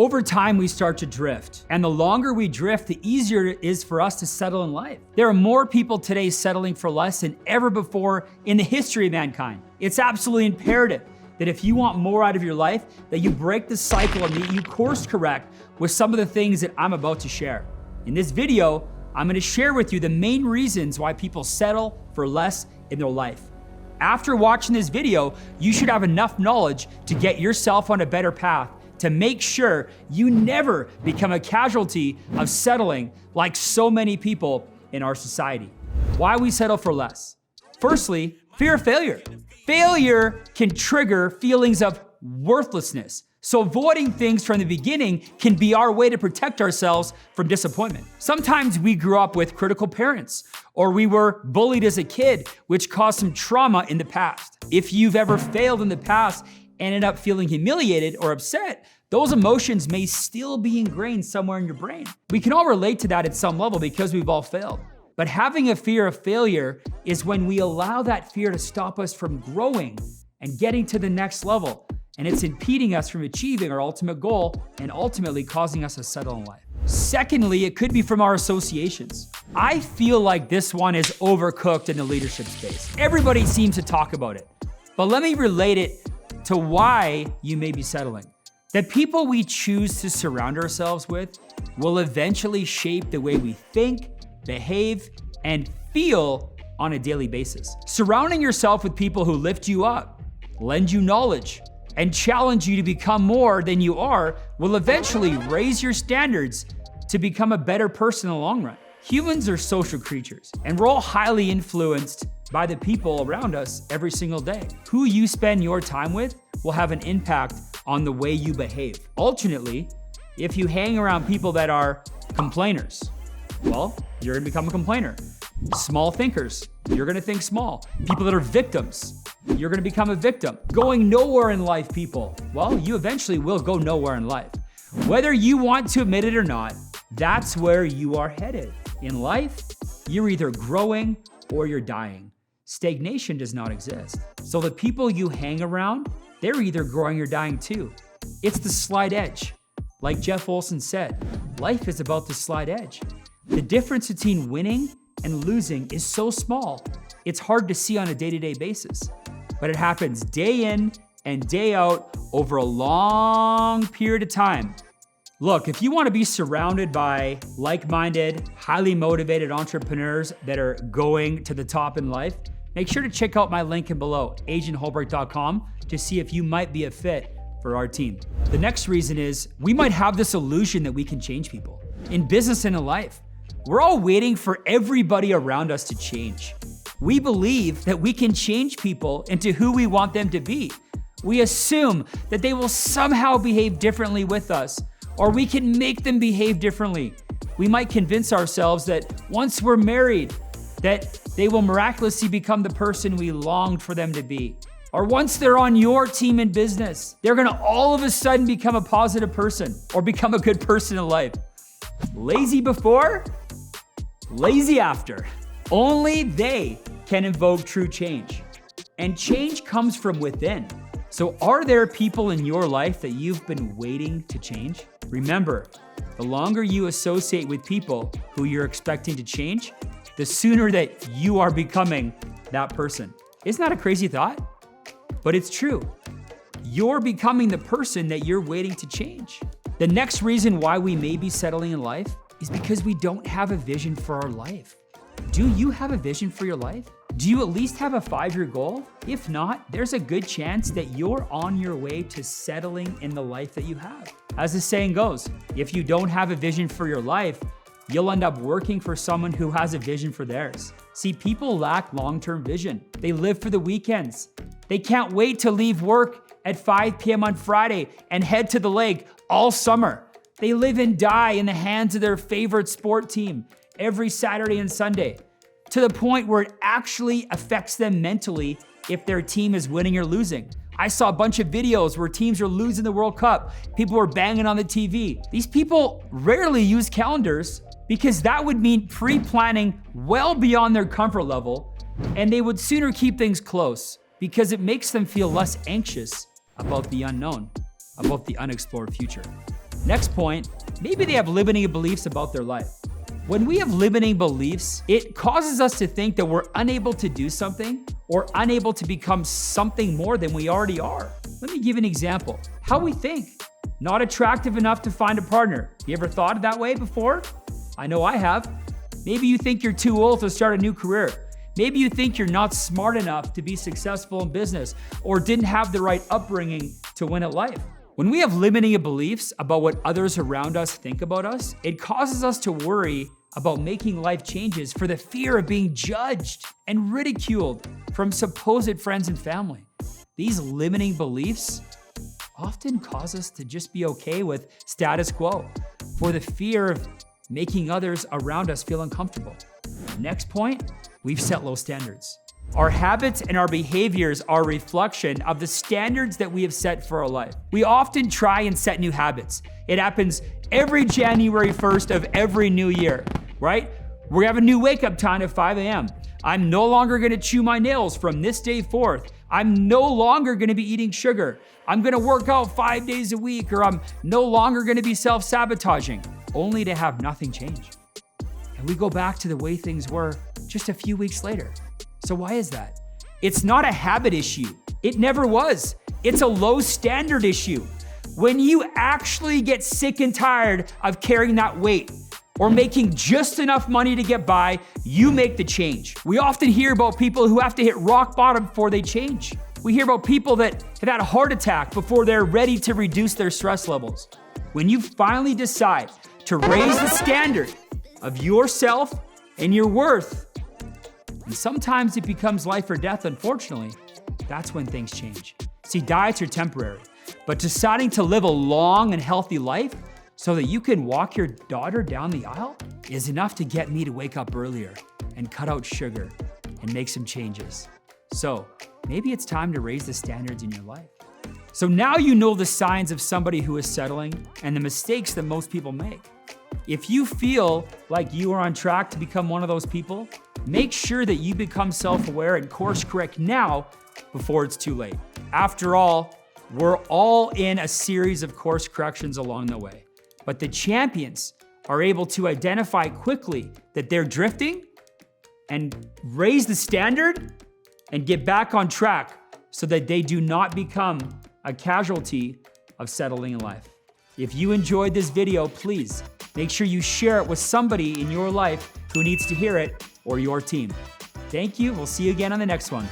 Over time, we start to drift. And the longer we drift, the easier it is for us to settle in life. There are more people today settling for less than ever before in the history of mankind. It's absolutely imperative that if you want more out of your life, that you break the cycle and that you course correct with some of the things that I'm about to share. In this video, I'm gonna share with you the main reasons why people settle for less in their life. After watching this video, you should have enough knowledge to get yourself on a better path to make sure you never become a casualty of settling like so many people in our society. Why we settle for less? Firstly, fear of failure. Failure can trigger feelings of worthlessness. So avoiding things from the beginning can be our way to protect ourselves from disappointment. Sometimes we grew up with critical parents, or we were bullied as a kid, which caused some trauma in the past. If you've ever failed in the past, ended up feeling humiliated or upset, those emotions may still be ingrained somewhere in your brain. We can all relate to that at some level because we've all failed. But having a fear of failure is when we allow that fear to stop us from growing and getting to the next level. And it's impeding us from achieving our ultimate goal and ultimately causing us to settle in life. Secondly, it could be from our associations. I feel like this one is overcooked in the leadership space. Everybody seems to talk about it. But let me relate it to why you may be settling. The people we choose to surround ourselves with will eventually shape the way we think, behave, and feel on a daily basis. Surrounding yourself with people who lift you up, lend you knowledge, and challenge you to become more than you are will eventually raise your standards to become a better person in the long run. Humans are social creatures, and we're all highly influenced by the people around us every single day. Who you spend your time with will have an impact on the way you behave. Alternately, if you hang around people that are complainers, well, you're gonna become a complainer. Small thinkers, you're gonna think small. People that are victims, you're gonna become a victim. Going nowhere in life people, well, you eventually will go nowhere in life. Whether you want to admit it or not, that's where you are headed. In life, you're either growing or you're dying. Stagnation does not exist. So the people you hang around, they're either growing or dying too. It's the slight edge. Like Jeff Olson said, life is about the slight edge. The difference between winning and losing is so small, it's hard to see on a day-to-day basis. But it happens day in and day out over a long period of time. Look, if you want to be surrounded by like-minded, highly motivated entrepreneurs that are going to the top in life, make sure to check out my link in below, agentholbrook.com, to see if you might be a fit for our team. The next reason is we might have this illusion that we can change people. In business and in life, we're all waiting for everybody around us to change. We believe that we can change people into who we want them to be. We assume that they will somehow behave differently with us, or we can make them behave differently. We might convince ourselves that once we're married, that they will miraculously become the person we longed for them to be. Or once they're on your team in business, they're gonna all of a sudden become a positive person or become a good person in life. Lazy before, lazy after. Only they can invoke true change. And change comes from within. So are there people in your life that you've been waiting to change? Remember, the longer you associate with people who you're expecting to change, the sooner that you are becoming that person. Isn't that a crazy thought? But it's true. You're becoming the person that you're waiting to change. The next reason why we may be settling in life is because we don't have a vision for our life. Do you have a vision for your life? Do you at least have a 5-year goal? If not, there's a good chance that you're on your way to settling in the life that you have. As the saying goes, if you don't have a vision for your life, you'll end up working for someone who has a vision for theirs. See, people lack long-term vision. They live for the weekends. They can't wait to leave work at 5 p.m. on Friday and head to the lake all summer. They live and die in the hands of their favorite sport team every Saturday and Sunday, to the point where it actually affects them mentally if their team is winning or losing. I saw a bunch of videos where teams are losing the World Cup. People were banging on the TV. These people rarely use calendars because that would mean pre-planning well beyond their comfort level, and they would sooner keep things close because it makes them feel less anxious about the unknown, about the unexplored future. Next point, maybe they have limiting beliefs about their life. When we have limiting beliefs, it causes us to think that we're unable to do something or unable to become something more than we already are. Let me give an example. How we think. Not attractive enough to find a partner. You ever thought of that way before? I know I have. Maybe you think you're too old to start a new career. Maybe you think you're not smart enough to be successful in business or didn't have the right upbringing to win at life. When we have limiting beliefs about what others around us think about us, it causes us to worry about making life changes for the fear of being judged and ridiculed from supposed friends and family. These limiting beliefs often cause us to just be okay with status quo for the fear of making others around us feel uncomfortable. Next point, we've set low standards. Our habits and our behaviors are a reflection of the standards that we have set for our life. We often try and set new habits. It happens every January 1st of every new year, right? We have a new wake up time at 5 a.m. I'm no longer gonna chew my nails from this day forth. I'm no longer gonna be eating sugar. I'm gonna work out 5 days a week, or I'm no longer gonna be self-sabotaging, only to have nothing change. And we go back to the way things were just a few weeks later. So why is that? It's not a habit issue. It never was. It's a low standard issue. When you actually get sick and tired of carrying that weight or making just enough money to get by, you make the change. We often hear about people who have to hit rock bottom before they change. We hear about people that have had a heart attack before they're ready to reduce their stress levels. When you finally decide to raise the standard of yourself and your worth, and sometimes it becomes life or death, unfortunately, that's when things change. See, diets are temporary, but deciding to live a long and healthy life so that you can walk your daughter down the aisle is enough to get me to wake up earlier and cut out sugar and make some changes. So maybe it's time to raise the standards in your life. So now you know the signs of somebody who is settling and the mistakes that most people make. If you feel like you are on track to become one of those people, make sure that you become self-aware and course correct now before it's too late. After all, we're all in a series of course corrections along the way. But the champions are able to identify quickly that they're drifting and raise the standard and get back on track so that they do not become a casualty of settling in life. If you enjoyed this video, please make sure you share it with somebody in your life who needs to hear it or your team. Thank you. We'll see you again on the next one.